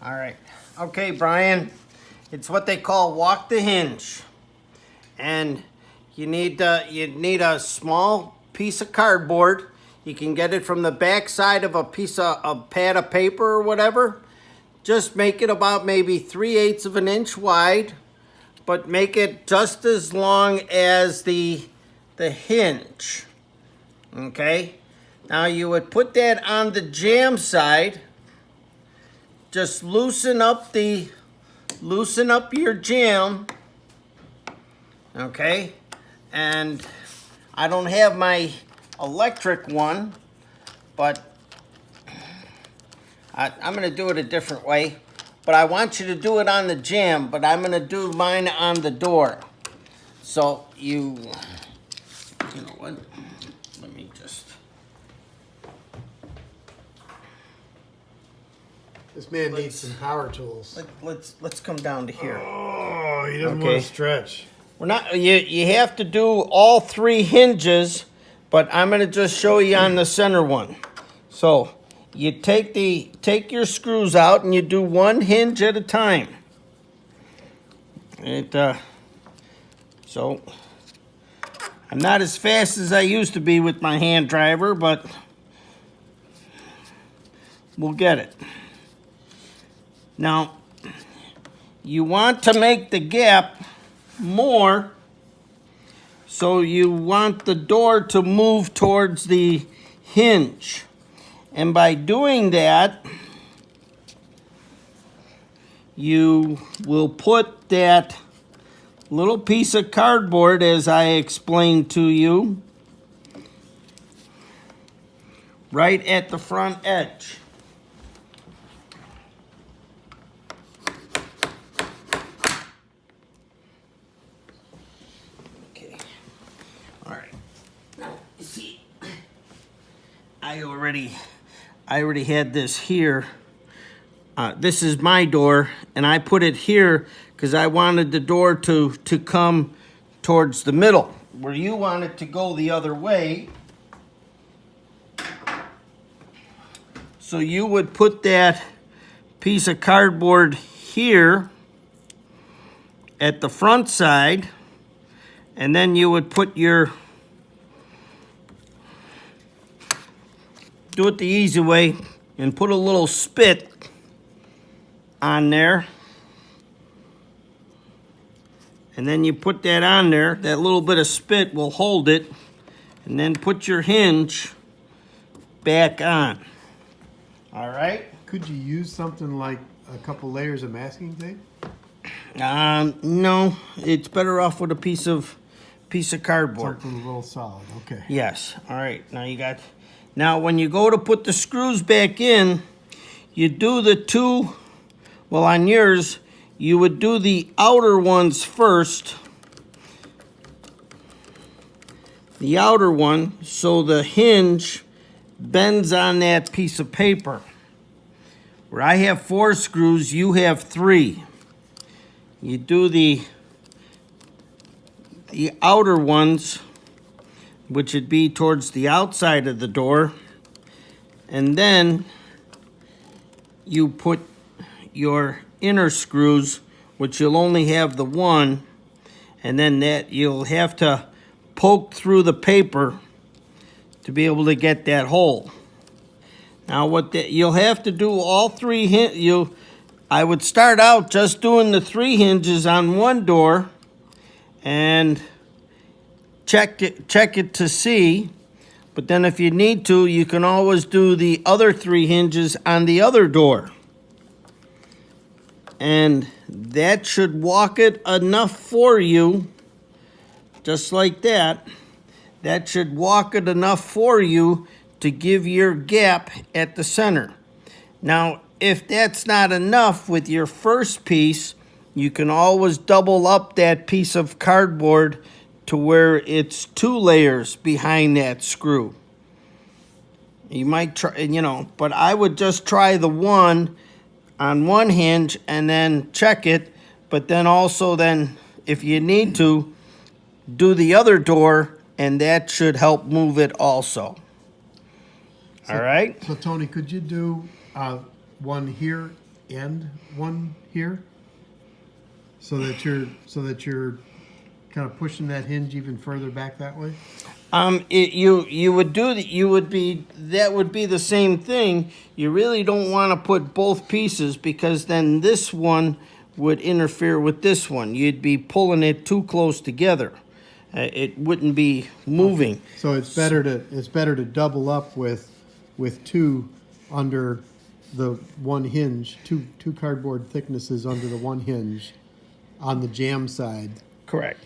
All right. Okay, Brian. It's what they call walk the hinge. And you need a small piece of cardboard. You can get it from the back side of a piece of a pad of paper or whatever. Just make it about maybe 3/8 of an inch wide, but make it just as long as the hinge. Okay? Now you would put that on the jamb side. Just loosen up your jamb. Okay? And I don't have my electric one, but I'm going to do it a different way. But I want you to do it on the jamb, but I'm going to do mine on the door. So you know what? Let me just... This man needs some power tools. Let's come down to here. Oh, he doesn't want to stretch. We're not. You have to do all 3 hinges, but I'm going to just show you on the center one. So you take your screws out and you do 1 hinge at a time. So I'm not as fast as I used to be with my hand driver, but we'll get it. Now, you want to make the gap more, so you want the door to move towards the hinge. And by doing that, you will put that little piece of cardboard, as I explained to you, right at the front edge. I already had this here. This is my door, and I put it here because I wanted the door to come towards the middle, where you want it to go the other way. So you would put that piece of cardboard here at the front side, and then you would put your... Do it the easy way and put a little spit on there. And then you put that on there. That little bit of spit will hold it. And then put your hinge back on. All right? Could you use something like a couple layers of masking tape? No. It's better off with a piece of cardboard. Something a little solid. Okay. Yes. All right. Now, when you go to put the screws back in, you do the 2, well, on yours, you would do the outer ones first. The outer one, so the hinge bends on that piece of paper. Where I have 4 screws, you have 3. You do the outer ones, which would be towards the outside of the door, and then you put your inner screws, which you'll only have the 1, and then that you'll have to poke through the paper to be able to get that hole. Now you'll have to do all 3 I would start out just doing the 3 hinges on one door and check it to see, but then if you need to, you can always do the other 3 hinges on the other door. And that should walk it enough for you, just like that. That should walk it enough for you to give your gap at the center. Now, if that's not enough with your first piece, you can always double up that piece of cardboard to where it's 2 layers behind that screw. You might try, but I would just try the 1 on one hinge and then check it, but then also if you need to, do the other door, and that should help move it also. All right? So, Tony, could you do one here and one here, so that you're kind of pushing that hinge even further back that way? You would do that. That would be the same thing. You really don't want to put both pieces, because then this one would interfere with this one. You'd be pulling it too close together. It wouldn't be moving. So it's better to double up with two under the one hinge, two cardboard thicknesses under the one hinge on the jam side. Correct.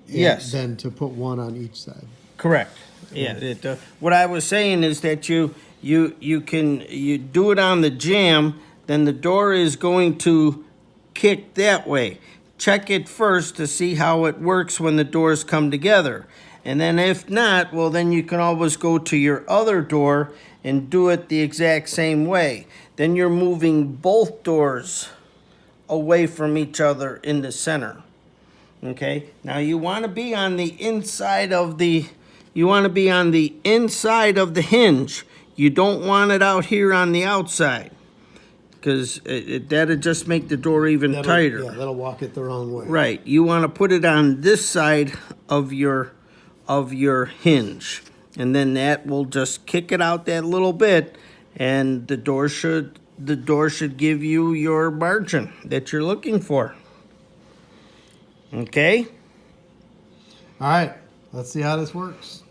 Yes. Than to put one on each side. Correct. Yeah. What I was saying is that you do it on the jam, then the door is going to kick that way. Check it first to see how it works when the doors come together. And then if not, well, then you can always go to your other door and do it the exact same way. Then you're moving both doors away from each other in the center. Okay? Now you want to be on the inside of the hinge. You don't want it out here on the outside, because that'll just make the door even tighter. Yeah, that'll walk it the wrong way. Right. You want to put it on this side of your hinge, and then that will just kick it out that little bit, and the door should give you your margin that you're looking for. Okay? All right, let's see how this works.